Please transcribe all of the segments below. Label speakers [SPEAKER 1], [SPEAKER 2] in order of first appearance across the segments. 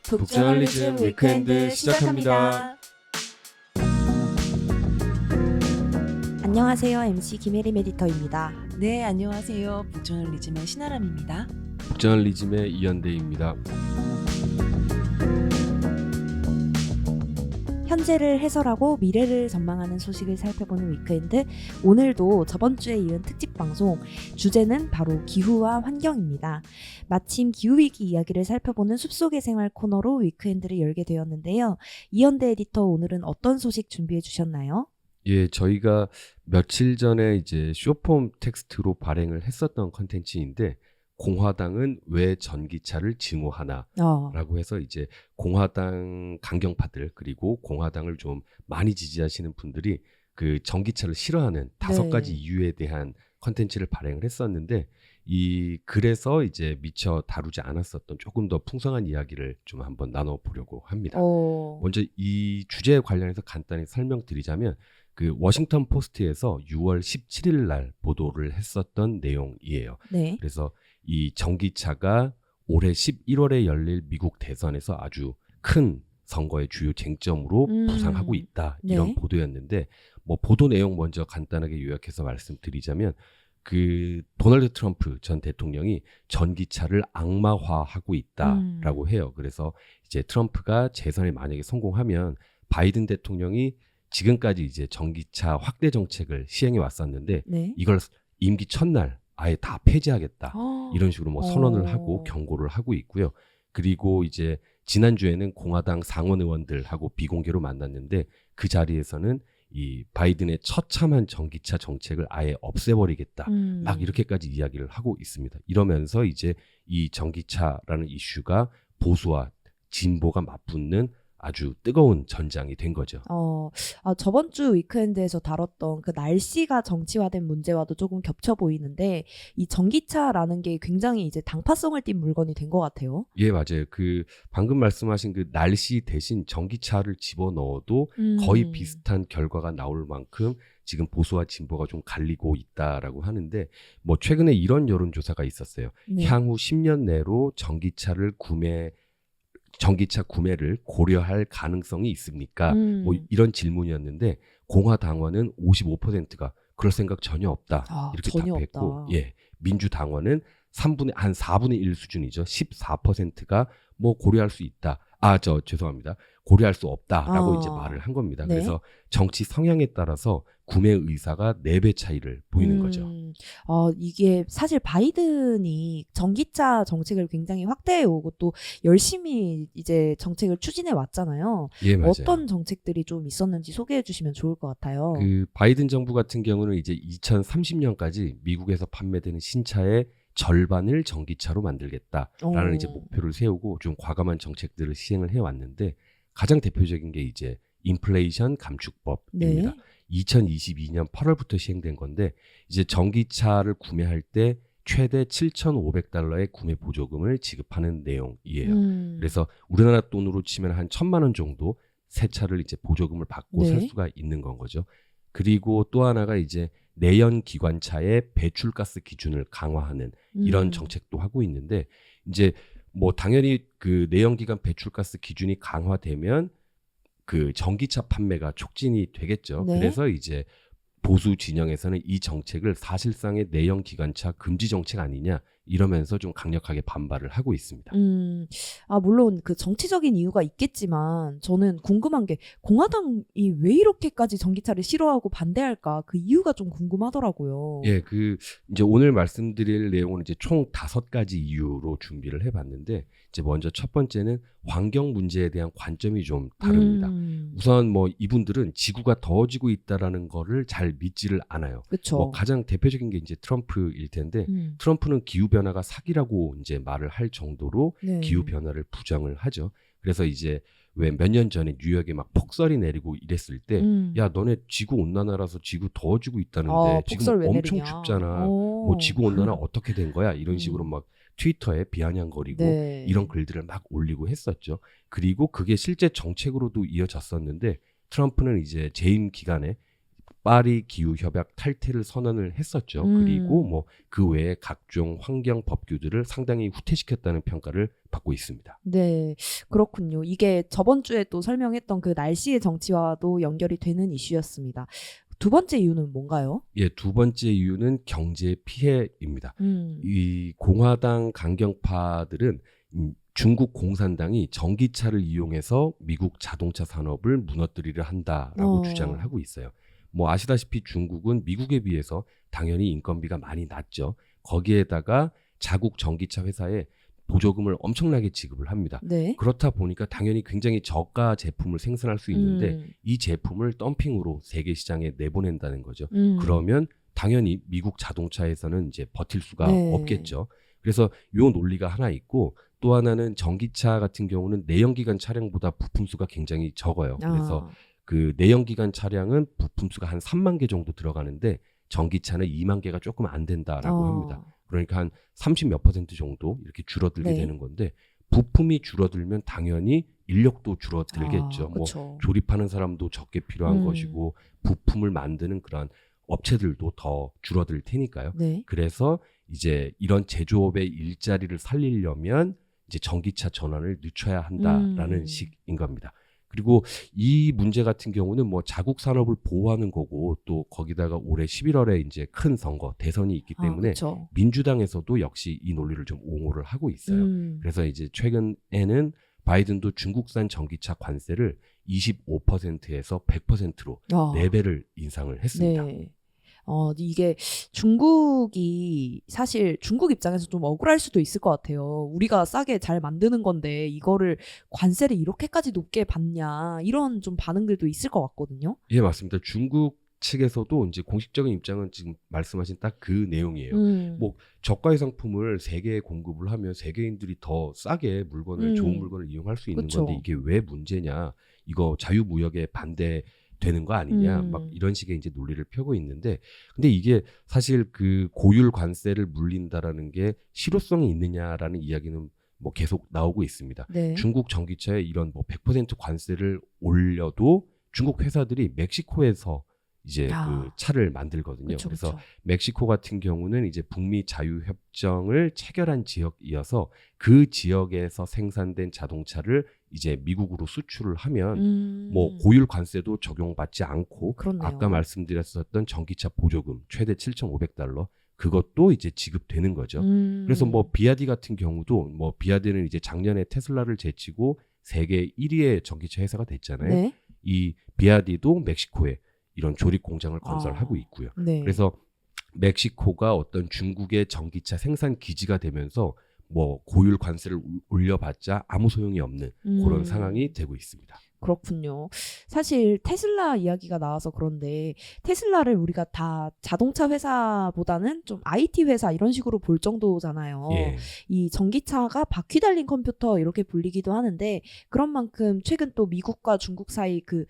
[SPEAKER 1] 북저널리즘 위크엔드 시작합니다.
[SPEAKER 2] 안녕하세요. MC 김혜림 에디터입니다.
[SPEAKER 3] 네, 안녕하세요. 북저널리즘의 신아람입니다.
[SPEAKER 1] 북저널리즘의 이현대입니다.
[SPEAKER 2] 현재를 해설하고 미래를 전망하는 소식을 살펴보는 위크엔드. 오늘도 저번 주에 이은 특집 방송, 주제는 바로 기후와 환경입니다. 마침 기후위기 이야기를 살펴보는 숲속의 생활 코너로 위크엔드를 열게 되었는데요. 이현대 에디터, 오늘은 어떤 소식 준비해 주셨나요?
[SPEAKER 1] 예, 저희가 며칠 전에 이제 쇼폼 텍스트로 발행을 했었던 컨텐츠인데, 공화당은 왜 전기차를 증오하나라고 해서 이제 공화당 강경파들, 그리고 공화당을 좀 많이 지지하시는 분들이 그 전기차를 싫어하는 5가지 이유에 대한 컨텐츠를 발행을 했었는데, 이 글에서 이제 미처 다루지 않았었던 조금 더 풍성한 이야기를 좀 한번 나눠보려고 합니다. 먼저 이 주제에 관련해서 간단히 설명드리자면, 그 워싱턴 포스트에서 6월 17일 날 보도를 했었던 내용이에요.
[SPEAKER 2] 네.
[SPEAKER 1] 그래서 이 전기차가 올해 11월에 열릴 미국 대선에서 아주 큰 선거의 주요 쟁점으로 부상하고 있다, 이런 보도였는데, 뭐 보도 내용 먼저 간단하게 요약해서 말씀드리자면, 그 도널드 트럼프 전 대통령이 전기차를 악마화하고 있다라고 해요. 그래서 이제 트럼프가 재선에 만약에 성공하면 바이든 대통령이 지금까지 이제 전기차 확대 정책을 시행해 왔었는데, 이걸 임기 첫날 아예 다 폐지하겠다, 이런 식으로 뭐 선언을 하고 경고를 하고 있고요. 그리고 이제 지난주에는 공화당 상원 의원들하고 비공개로 만났는데, 그 자리에서는 이 바이든의 처참한 전기차 정책을 아예 없애버리겠다, 막 이렇게까지 이야기를 하고 있습니다. 이러면서 이제 이 전기차라는 이슈가 보수와 진보가 맞붙는 아주 뜨거운 전장이 된 거죠.
[SPEAKER 2] 저번 주 위크엔드에서 다뤘던 그 날씨가 정치화된 문제와도 조금 겹쳐 보이는데, 이 전기차라는 게 굉장히 이제 당파성을 띈 물건이 된 것 같아요.
[SPEAKER 1] 예, 맞아요. 그 방금 말씀하신 그 날씨 대신 전기차를 집어넣어도 거의 비슷한 결과가 나올 만큼 지금 보수와 진보가 좀 갈리고 있다라고 하는데, 뭐 최근에 이런 여론조사가 있었어요. 향후 10년 내로 전기차 구매를 고려할 가능성이 있습니까? 뭐 이런 질문이었는데, 공화당원은 55%가 그럴 생각 전혀 없다, 이렇게
[SPEAKER 2] 전혀
[SPEAKER 1] 답했고,
[SPEAKER 2] 없다.
[SPEAKER 1] 예, 민주당원은 한 4분의 1 수준이죠. 14%가 뭐 고려할 수 있다. 죄송합니다. 고려할 수 없다라고 이제 말을 한 겁니다. 그래서 정치 성향에 따라서 구매 의사가 4배 차이를 보이는 거죠.
[SPEAKER 2] 이게 사실 바이든이 전기차 정책을 굉장히 확대해 오고 또 열심히 이제 정책을 추진해 왔잖아요.
[SPEAKER 1] 예, 맞아요.
[SPEAKER 2] 어떤 정책들이 좀 있었는지 소개해 주시면 좋을 것 같아요.
[SPEAKER 1] 그 바이든 정부 같은 경우는 이제 2030년까지 미국에서 판매되는 신차의 절반을 전기차로 만들겠다라는 이제 목표를 세우고 좀 과감한 정책들을 시행을 해왔는데, 가장 대표적인 게 이제 인플레이션 감축법입니다. 2022년 8월부터 시행된 건데, 이제 전기차를 구매할 때 최대 $7,500의 구매 보조금을 지급하는 내용이에요. 그래서 우리나라 돈으로 치면 한 1,000만 원 정도 새 차를 이제 보조금을 받고 살 수가 있는 건 거죠. 그리고 또 하나가 이제 내연 기관차의 배출가스 기준을 강화하는 이런 정책도 하고 있는데, 이제 뭐 당연히 그 내연기관 배출가스 기준이 강화되면 그 전기차 판매가 촉진이 되겠죠. 그래서 이제 보수 진영에서는 이 정책을 사실상의 내연 기관차 금지 정책 아니냐, 이러면서 좀 강력하게 반발을 하고 있습니다.
[SPEAKER 2] 물론 그 정치적인 이유가 있겠지만, 저는 궁금한 게 공화당이 왜 이렇게까지 전기차를 싫어하고 반대할까? 그 이유가 좀 궁금하더라고요.
[SPEAKER 1] 예, 그 이제 오늘 말씀드릴 내용은 이제 총 5가지 이유로 준비를 해봤는데, 이제 먼저 첫 번째는 환경 문제에 대한 관점이 좀 다릅니다. 우선 뭐 이분들은 지구가 더워지고 있다라는 거를 잘 믿지를 않아요.
[SPEAKER 2] 그쵸.
[SPEAKER 1] 뭐 가장 대표적인 게 이제 트럼프일 텐데, 트럼프는 기후 변화가 사기라고 이제 말을 할 정도로 기후 변화를 부정을 하죠. 그래서 이제 왜 몇 년 전에 뉴욕에 막 폭설이 내리고 이랬을 때, 야, 너네 지구 온난화라서 지구 더워지고 있다는데 지금 엄청 춥잖아. 뭐 지구 온난화 어떻게 된 거야? 이런 식으로 막 트위터에 비아냥거리고 이런 글들을 막 올리고 했었죠. 그리고 그게 실제 정책으로도 이어졌었는데, 트럼프는 이제 재임 기간에 파리 기후 협약 탈퇴를 선언을 했었죠. 그리고 뭐 그 외에 각종 환경 법규들을 상당히 후퇴시켰다는 평가를 받고 있습니다.
[SPEAKER 2] 네, 그렇군요. 이게 저번 주에 또 설명했던 그 날씨의 정치와도 연결이 되는 이슈였습니다. 두 번째 이유는 뭔가요?
[SPEAKER 1] 예, 두 번째 이유는 경제 피해입니다. 이 공화당 강경파들은 중국 공산당이 전기차를 이용해서 미국 자동차 산업을 무너뜨리려 한다라고 주장을 하고 있어요. 뭐 아시다시피 중국은 미국에 비해서 당연히 인건비가 많이 낮죠. 거기에다가 자국 전기차 회사에 보조금을 엄청나게 지급을 합니다.
[SPEAKER 2] 네.
[SPEAKER 1] 그렇다 보니까 당연히 굉장히 저가 제품을 생산할 수 있는데 이 제품을 덤핑으로 세계 시장에 내보낸다는 거죠. 그러면 당연히 미국 자동차에서는 이제 버틸 수가
[SPEAKER 2] 네.
[SPEAKER 1] 없겠죠. 그래서 이 논리가 하나 있고 또 하나는 전기차 같은 경우는 내연기관 차량보다 부품 수가 굉장히 적어요. 그래서 그 내연기관 차량은 부품 수가 한 3만 개 정도 들어가는데 전기차는 2만 개가 조금 안 된다라고 합니다. 그러니까 한 30 몇 % 정도 이렇게 줄어들게
[SPEAKER 2] 네.
[SPEAKER 1] 되는 건데 부품이 줄어들면 당연히 인력도 줄어들겠죠. 뭐
[SPEAKER 2] 그쵸.
[SPEAKER 1] 조립하는 사람도 적게 필요한 것이고 부품을 만드는 그런 업체들도 더 줄어들 테니까요.
[SPEAKER 2] 네.
[SPEAKER 1] 그래서 이제 이런 제조업의 일자리를 살리려면 이제 전기차 전환을 늦춰야 한다라는 식인 겁니다. 그리고 이 문제 같은 경우는 뭐 자국 산업을 보호하는 거고 또 거기다가 올해 11월에 이제 큰 선거 대선이 있기 때문에
[SPEAKER 2] 그쵸.
[SPEAKER 1] 민주당에서도 역시 이 논리를 좀 옹호를 하고 있어요. 그래서 이제 최근에는 바이든도 중국산 전기차 관세를 25%에서 100%로 4배를 인상을 했습니다.
[SPEAKER 2] 네. 이게 중국이 사실 중국 입장에서 좀 억울할 수도 있을 것 같아요. 우리가 싸게 잘 만드는 건데 이거를 관세를 이렇게까지 높게 받냐 이런 좀 반응들도 있을 것 같거든요.
[SPEAKER 1] 예, 맞습니다. 중국 측에서도 이제 공식적인 입장은 지금 말씀하신 딱 그 내용이에요. 뭐 저가의 상품을 세계에 공급을 하면 세계인들이 더 싸게 물건을 좋은 물건을 이용할 수 있는
[SPEAKER 2] 그쵸.
[SPEAKER 1] 건데 이게 왜 문제냐? 이거 자유무역에 반대되는 거 아니냐? 막 이런 식의 이제 논리를 펴고 있는데 근데 이게 사실 그 고율 관세를 물린다라는 게 실효성이 있느냐라는 이야기는 뭐 계속 나오고 있습니다.
[SPEAKER 2] 네.
[SPEAKER 1] 중국 전기차에 이런 뭐 100% 관세를 올려도 중국 회사들이 멕시코에서 이제 그 차를 만들거든요.
[SPEAKER 2] 그쵸,
[SPEAKER 1] 그래서
[SPEAKER 2] 그쵸.
[SPEAKER 1] 멕시코 같은 경우는 이제 북미 자유협정을 체결한 지역이어서 그 지역에서 생산된 자동차를 이제 미국으로 수출을 하면 뭐 고율 관세도 적용받지 않고
[SPEAKER 2] 그렇네요.
[SPEAKER 1] 아까 말씀드렸었던 전기차 보조금 최대 $7,500 그것도 이제 지급되는 거죠. 그래서 뭐 비아디 같은 경우도 뭐 비아디는 이제 작년에 테슬라를 제치고 세계 1위의 전기차 회사가 됐잖아요.
[SPEAKER 2] 네.
[SPEAKER 1] 이 비아디도 멕시코에 이런 조립 공장을 건설하고 있고요.
[SPEAKER 2] 네.
[SPEAKER 1] 그래서 멕시코가 어떤 중국의 전기차 생산 기지가 되면서 뭐 고율 관세를 올려봤자 아무 소용이 없는 그런 상황이 되고 있습니다.
[SPEAKER 2] 그렇군요. 사실 테슬라 이야기가 나와서 그런데 테슬라를 우리가 다 자동차 회사보다는 좀 IT 회사 이런 식으로 볼 정도잖아요.
[SPEAKER 1] 예.
[SPEAKER 2] 이 전기차가 바퀴 달린 컴퓨터 이렇게 불리기도 하는데 그런 만큼 최근 또 미국과 중국 사이 그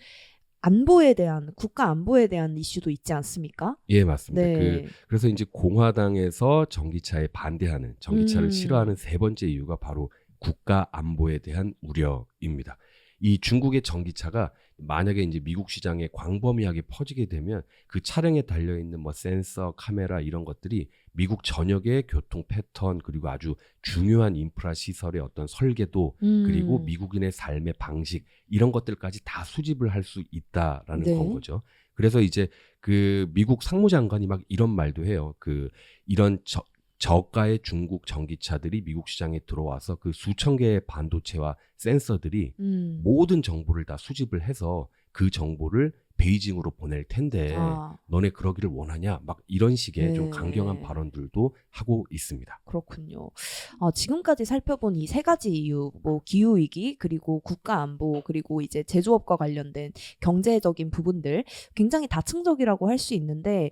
[SPEAKER 2] 안보에 대한 국가 안보에 대한 이슈도 있지 않습니까?
[SPEAKER 1] 예, 맞습니다.
[SPEAKER 2] 네.
[SPEAKER 1] 그래서 이제 공화당에서 전기차에 반대하는 전기차를 싫어하는 세 번째 이유가 바로 국가 안보에 대한 우려입니다. 이 중국의 전기차가 만약에 이제 미국 시장에 광범위하게 퍼지게 되면 그 차량에 달려 있는 뭐 센서, 카메라 이런 것들이 미국 전역의 교통 패턴 그리고 아주 중요한 인프라 시설의 어떤 설계도 그리고 미국인의 삶의 방식 이런 것들까지 다 수집을 할 수 있다라는
[SPEAKER 2] 네.
[SPEAKER 1] 건 거죠. 그래서 이제 그 미국 상무장관이 막 이런 말도 해요. 그 이런 저가의 중국 전기차들이 미국 시장에 들어와서 그 수천 개의 반도체와 센서들이 모든 정보를 다 수집을 해서 그 정보를 베이징으로 보낼 텐데 너네 그러기를 원하냐? 막 이런 식의
[SPEAKER 2] 네.
[SPEAKER 1] 좀 강경한 발언들도 하고 있습니다.
[SPEAKER 2] 그렇군요. 지금까지 살펴본 이 세 가지 이유, 뭐 기후 위기, 그리고 국가 안보, 그리고 이제 제조업과 관련된 경제적인 부분들 굉장히 다층적이라고 할 수 있는데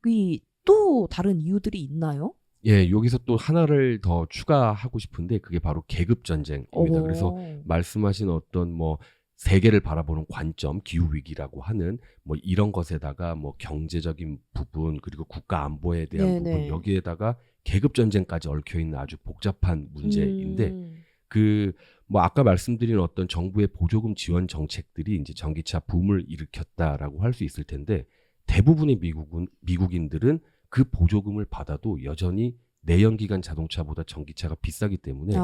[SPEAKER 2] 이 또 다른 이유들이 있나요?
[SPEAKER 1] 예, 여기서 또 하나를 더 추가하고 싶은데 그게 바로 계급 전쟁입니다. 그래서 말씀하신 어떤 뭐 세계를 바라보는 관점, 기후 위기라고 하는 뭐 이런 것에다가 뭐 경제적인 부분 그리고 국가 안보에 대한 부분 여기에다가 계급 전쟁까지 얽혀 있는 아주 복잡한 문제인데 그 뭐 아까 말씀드린 어떤 정부의 보조금 지원 정책들이 이제 전기차 붐을 일으켰다라고 할 수 있을 텐데 대부분의 미국인들은 그 보조금을 받아도 여전히 내연기관 자동차보다 전기차가 비싸기 때문에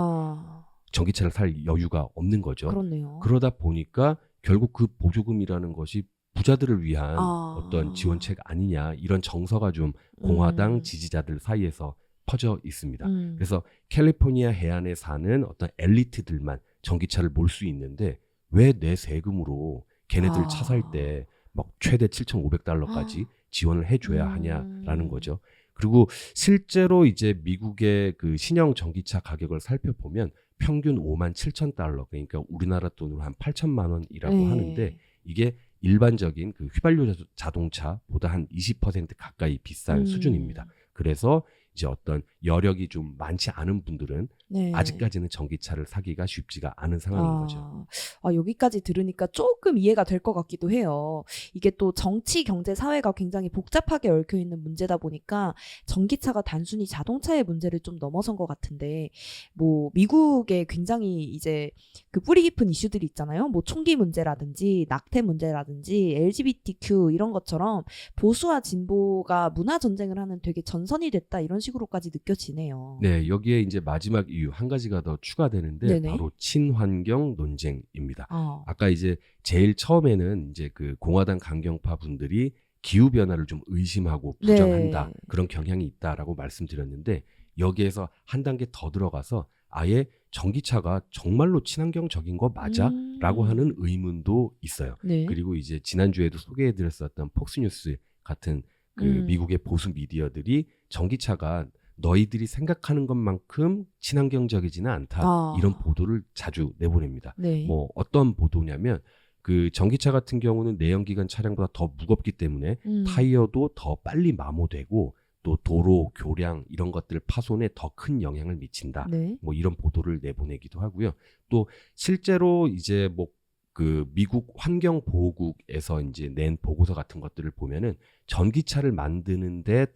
[SPEAKER 1] 전기차를 살 여유가 없는 거죠.
[SPEAKER 2] 그렇네요.
[SPEAKER 1] 그러다 보니까 결국 그 보조금이라는 것이 부자들을 위한 어떤 지원책 아니냐, 이런 정서가 좀 공화당 지지자들 사이에서 퍼져 있습니다. 그래서 캘리포니아 해안에 사는 어떤 엘리트들만 전기차를 몰 수 있는데 왜 내 세금으로 걔네들 차 살 때 막 최대 $7,500까지 지원을 해줘야 하냐라는 거죠. 그리고 실제로 이제 미국의 그 신형 전기차 가격을 살펴보면 평균 $57,000, 그러니까 우리나라 돈으로 한 8천만 원이라고
[SPEAKER 2] 네.
[SPEAKER 1] 하는데, 이게 일반적인 그 휘발유 자동차보다 한 20% 가까이 비싼 수준입니다. 그래서 이제 어떤 여력이 좀 많지 않은 분들은
[SPEAKER 2] 네.
[SPEAKER 1] 아직까지는 전기차를 사기가 쉽지가 않은 상황인 거죠.
[SPEAKER 2] 여기까지 들으니까 조금 이해가 될 것 같기도 해요. 이게 또 정치, 경제, 사회가 굉장히 복잡하게 얽혀 있는 문제다 보니까 전기차가 단순히 자동차의 문제를 좀 넘어선 것 같은데, 뭐 미국에 굉장히 이제 그 뿌리 깊은 이슈들이 있잖아요. 뭐 총기 문제라든지 낙태 문제라든지 LGBTQ 이런 것처럼 보수와 진보가 문화 전쟁을 하는 되게 전선이 됐다, 이런 식으로까지 느껴지네요.
[SPEAKER 1] 네, 여기에 이제 마지막 이유 한 가지가 더 추가되는데
[SPEAKER 2] 네네.
[SPEAKER 1] 바로 친환경 논쟁입니다.
[SPEAKER 2] 아,
[SPEAKER 1] 아까 이제 제일 처음에는 이제 그 공화당 강경파 분들이 기후 변화를 좀 의심하고 부정한다,
[SPEAKER 2] 네.
[SPEAKER 1] 그런 경향이 있다라고 말씀드렸는데, 여기에서 한 단계 더 들어가서 아예 전기차가 정말로 친환경적인 거 맞아? 라고 하는 의문도 있어요.
[SPEAKER 2] 네.
[SPEAKER 1] 그리고 이제 지난주에도 소개해드렸었던 폭스뉴스 같은 그 미국의 보수 미디어들이 전기차가 너희들이 생각하는 것만큼 친환경적이지는 않다, 이런 보도를 자주 내보냅니다.
[SPEAKER 2] 네.
[SPEAKER 1] 뭐 어떤 보도냐면 그 전기차 같은 경우는 내연기관 차량보다 더 무겁기 때문에 타이어도 더 빨리 마모되고 또 도로, 교량 이런 것들 파손에 더 큰 영향을 미친다.
[SPEAKER 2] 네.
[SPEAKER 1] 뭐 이런 보도를 내보내기도 하고요. 또 실제로 이제 뭐 그 미국 환경보호국에서 이제 낸 보고서 같은 것들을 보면은 전기차를 만드는데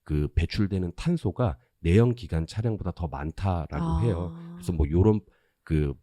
[SPEAKER 1] 그 배출되는 탄소가 내연기관 차량보다 더 많다라고 해요. 그래서 뭐 요런 그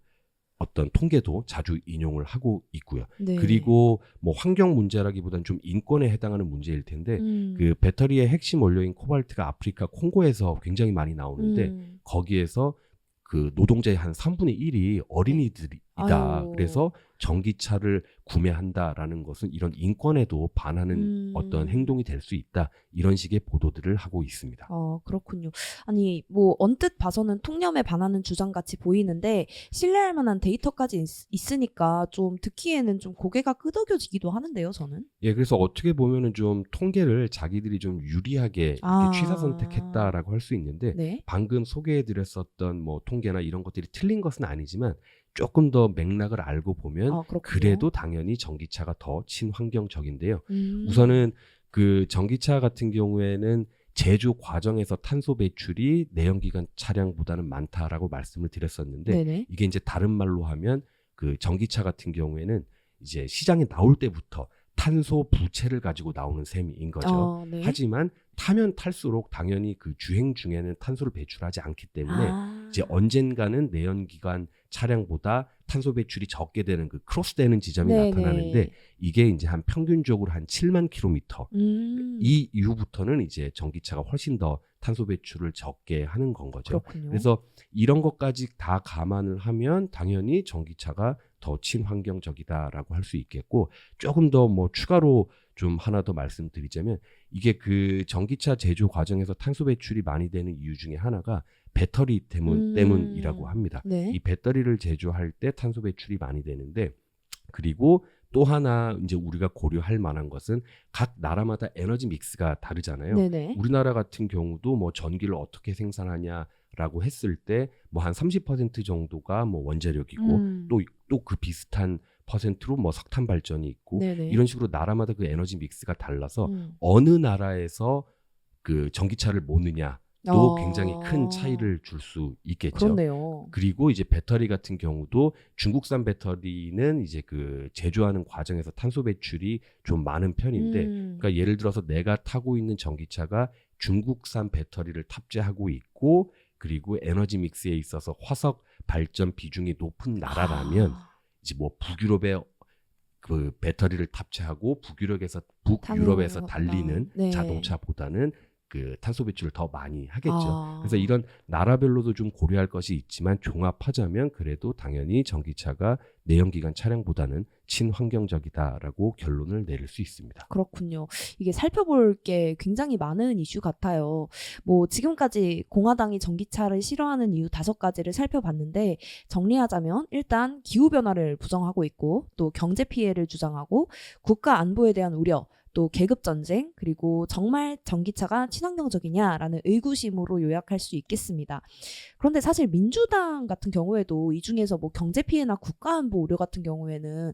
[SPEAKER 1] 어떤 통계도 자주 인용을 하고 있고요.
[SPEAKER 2] 네.
[SPEAKER 1] 그리고 뭐 환경 문제라기보다는 좀 인권에 해당하는 문제일 텐데 그 배터리의 핵심 원료인 코발트가 아프리카 콩고에서 굉장히 많이 나오는데 거기에서 그 노동자의 한 3분의 1이 어린이들이다.
[SPEAKER 2] 아유.
[SPEAKER 1] 그래서 전기차를 구매한다라는 것은 이런 인권에도 반하는 어떤 행동이 될 수 있다, 이런 식의 보도들을 하고 있습니다.
[SPEAKER 2] 그렇군요. 아니, 뭐 언뜻 봐서는 통념에 반하는 주장같이 보이는데 신뢰할 만한 데이터까지 있으니까 좀 듣기에는 좀 고개가 끄덕여지기도 하는데요, 저는.
[SPEAKER 1] 예, 그래서 어떻게 보면은 좀 통계를 자기들이 좀 유리하게 이렇게 취사 선택했다라고 할 수 있는데,
[SPEAKER 2] 네.
[SPEAKER 1] 방금 소개해드렸었던 뭐 통계나 이런 것들이 틀린 것은 아니지만 조금 더 맥락을 알고 보면
[SPEAKER 2] 그렇군요.
[SPEAKER 1] 그래도 당연히 전기차가 더 친환경적인데요.
[SPEAKER 2] 음.
[SPEAKER 1] 우선은 그 전기차 같은 경우에는 제조 과정에서 탄소 배출이 내연기관 차량보다는 많다라고 말씀을 드렸었는데,
[SPEAKER 2] 네네.
[SPEAKER 1] 이게 이제 다른 말로 하면 그 전기차 같은 경우에는 이제 시장에 나올 때부터 탄소 부채를 가지고 나오는 셈인 거죠.
[SPEAKER 2] 네.
[SPEAKER 1] 하지만 타면 탈수록 당연히 그 주행 중에는 탄소를 배출하지 않기 때문에 이제 언젠가는 내연기관 차량보다 탄소 배출이 적게 되는 그 크로스되는 지점이
[SPEAKER 2] 네네.
[SPEAKER 1] 나타나는데, 이게 이제 한 평균적으로 한 7만 킬로미터. 이 이후부터는 이제 전기차가 훨씬 더 탄소 배출을 적게 하는 건 거죠.
[SPEAKER 2] 그렇군요.
[SPEAKER 1] 그래서 이런 것까지 다 감안을 하면 당연히 전기차가 더 친환경적이다라고 할 수 있겠고, 조금 더 뭐 추가로 좀 하나 더 말씀드리자면, 이게 그 전기차 제조 과정에서 탄소 배출이 많이 되는 이유 중에 하나가 배터리 때문이라고 합니다.
[SPEAKER 2] 네.
[SPEAKER 1] 이 배터리를 제조할 때 탄소 배출이 많이 되는데, 그리고 또 하나 이제 우리가 고려할 만한 것은 각 나라마다 에너지 믹스가 다르잖아요.
[SPEAKER 2] 네네.
[SPEAKER 1] 우리나라 같은 경우도 뭐 전기를 어떻게 생산하냐라고 했을 때 뭐 한 30% 정도가 뭐 원자력이고 또 그 비슷한 퍼센트로 뭐 석탄 발전이 있고,
[SPEAKER 2] 네네.
[SPEAKER 1] 이런 식으로 나라마다 그 에너지 믹스가 달라서
[SPEAKER 2] 음.
[SPEAKER 1] 어느 나라에서 그 전기차를 모느냐 또 굉장히 큰 차이를 줄 수 있겠죠.
[SPEAKER 2] 그렇네요.
[SPEAKER 1] 그리고 이제 배터리 같은 경우도 중국산 배터리는 이제 그 제조하는 과정에서 탄소 배출이 좀 많은 편인데, 그러니까 예를 들어서 내가 타고 있는 전기차가 중국산 배터리를 탑재하고 있고, 그리고 에너지 믹스에 있어서 화석 발전 비중이 높은 나라라면 이제 뭐 북유럽의 그 배터리를 탑재하고 북유럽에서 달리는
[SPEAKER 2] 네.
[SPEAKER 1] 자동차보다는 그 탄소 배출을 더 많이 하겠죠.
[SPEAKER 2] 아.
[SPEAKER 1] 그래서 이런 나라별로도 좀 고려할 것이 있지만 종합하자면 그래도 당연히 전기차가 내연기관 차량보다는 친환경적이다라고 결론을 내릴 수 있습니다.
[SPEAKER 2] 그렇군요. 이게 살펴볼 게 굉장히 많은 이슈 같아요. 뭐 지금까지 공화당이 전기차를 싫어하는 이유 5가지를 살펴봤는데 정리하자면 일단 기후변화를 부정하고 있고 또 경제 피해를 주장하고 국가 안보에 대한 우려 또 계급전쟁 그리고 정말 전기차가 친환경적이냐라는 의구심으로 요약할 수 있겠습니다. 그런데 사실 민주당 같은 경우에도 이 중에서 뭐 경제 피해나 국가 안보 우려 같은 경우에는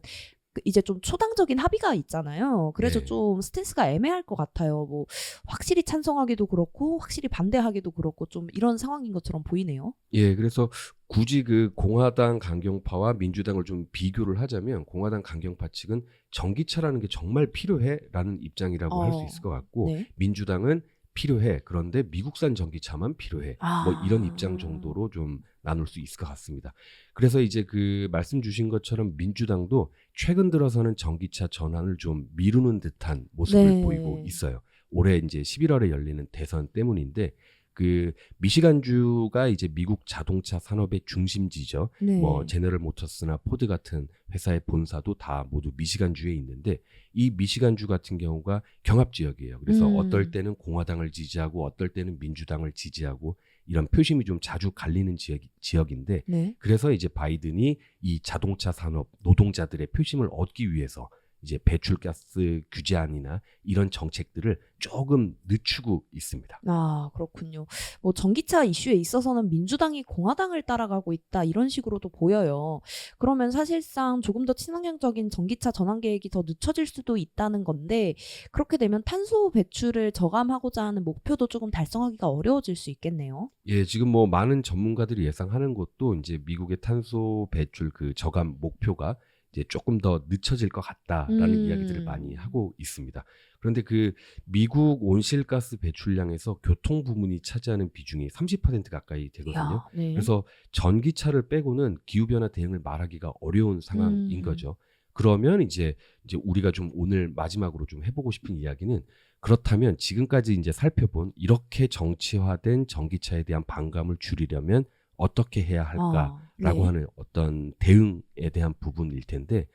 [SPEAKER 2] 이제 좀 초당적인 합의가 있잖아요. 그래서
[SPEAKER 1] 네.
[SPEAKER 2] 좀 스탠스가 애매할 것 같아요. 뭐 확실히 찬성하기도 그렇고 확실히 반대하기도 그렇고 좀 이런 상황인 것처럼 보이네요.
[SPEAKER 1] 예, 그래서 굳이 그 공화당 강경파와 민주당을 좀 비교를 하자면 공화당 강경파 측은 전기차라는 게 정말 필요해라는 입장이라고 할 수 있을 것 같고
[SPEAKER 2] 네.
[SPEAKER 1] 민주당은 필요해. 그런데 미국산 전기차만 필요해. 뭐 이런 입장 정도로 좀 나눌 수 있을 것 같습니다. 그래서 이제 그 말씀 주신 것처럼 민주당도 최근 들어서는 전기차 전환을 좀 미루는 듯한 모습을
[SPEAKER 2] 네.
[SPEAKER 1] 보이고 있어요. 올해 이제 11월에 열리는 대선 때문인데 그 미시간주가 이제 미국 자동차 산업의 중심지죠.
[SPEAKER 2] 네.
[SPEAKER 1] 뭐 제너럴 모터스나 포드 같은 회사의 본사도 다 모두 미시간주에 있는데 이 미시간주 같은 경우가 경합 지역이에요. 그래서 어떨 때는 공화당을 지지하고 어떨 때는 민주당을 지지하고 이런 표심이 좀 자주 갈리는 지역인데
[SPEAKER 2] 네.
[SPEAKER 1] 그래서 이제 바이든이 이 자동차 산업 노동자들의 표심을 얻기 위해서 이제 배출가스 규제안이나 이런 정책들을 조금 늦추고 있습니다.
[SPEAKER 2] 아, 그렇군요. 뭐 전기차 이슈에 있어서는 민주당이 공화당을 따라가고 있다 이런 식으로도 보여요. 그러면 사실상 조금 더 친환경적인 전기차 전환 계획이 더 늦춰질 수도 있다는 건데 그렇게 되면 탄소 배출을 저감하고자 하는 목표도 조금 달성하기가 어려워질 수 있겠네요.
[SPEAKER 1] 예, 지금 뭐 많은 전문가들이 예상하는 것도 이제 미국의 탄소 배출 그 저감 목표가 이제 조금 더 늦춰질 것 같다라는 이야기들을 많이 하고 있습니다. 그런데 그 미국 온실가스 배출량에서 교통 부문이 차지하는 비중이 30% 가까이 되거든요.
[SPEAKER 2] 이야, 네.
[SPEAKER 1] 그래서 전기차를 빼고는 기후변화 대응을 말하기가 어려운 상황인 거죠. 그러면 이제 우리가 좀 오늘 마지막으로 좀 해보고 싶은 이야기는 그렇다면 지금까지 이제 살펴본 이렇게 정치화된 전기차에 대한 반감을 줄이려면 어떻게 해야 할까라고
[SPEAKER 2] 네.
[SPEAKER 1] 하는 어떤 대응에 대한 부분일 텐데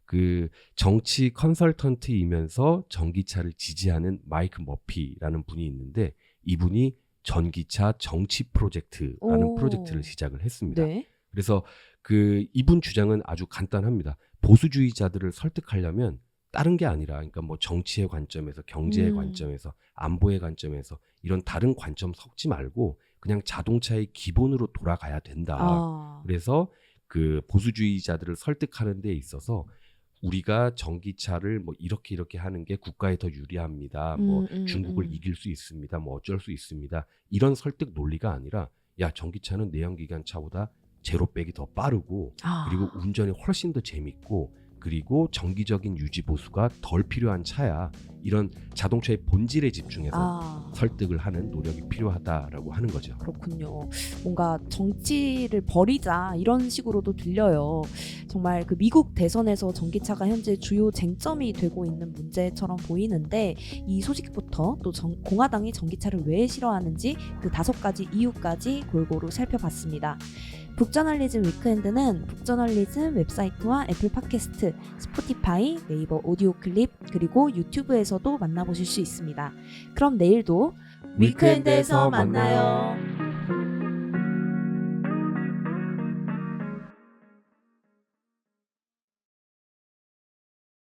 [SPEAKER 1] 그 정치 컨설턴트이면서 전기차를 지지하는 마이크 머피라는 분이 있는데 이분이 전기차 정치 프로젝트라는
[SPEAKER 2] 오.
[SPEAKER 1] 프로젝트를 시작을 했습니다.
[SPEAKER 2] 네.
[SPEAKER 1] 그래서 그 이분 주장은 아주 간단합니다. 보수주의자들을 설득하려면 다른 게 아니라 그러니까 뭐 정치의 관점에서 경제의 관점에서 안보의 관점에서 이런 다른 관점 섞지 말고 그냥 자동차의 기본으로 돌아가야 된다.
[SPEAKER 2] 아.
[SPEAKER 1] 그래서 그 보수주의자들을 설득하는 데 있어서 우리가 전기차를 뭐 이렇게 하는 게 국가에 더 유리합니다. 뭐 중국을 이길 수 있습니다. 뭐 어쩔 수 있습니다. 이런 설득 논리가 아니라 야 전기차는 내연기관 차보다 제로백이 더 빠르고 그리고 운전이 훨씬 더 재밌고 그리고 정기적인 유지 보수가 덜 필요한 차야. 이런 자동차의 본질에 집중해서 설득을 하는 노력이 필요하다라고 하는 거죠.
[SPEAKER 2] 그렇군요. 뭔가 정치를 버리자 이런 식으로도 들려요. 정말 그 미국 대선에서 전기차가 현재 주요 쟁점이 되고 있는 문제처럼 보이는데 이 소식부터 또 공화당이 전기차를 왜 싫어하는지 그 5가지 이유까지 골고루 살펴봤습니다. 북저널리즘 위크엔드는 북저널리즘 웹사이트와 애플 팟캐스트, 스포티파이, 네이버 오디오 클립 그리고 유튜브에서도 만나보실 수 있습니다. 그럼 내일도
[SPEAKER 1] 위크엔드에서 만나요.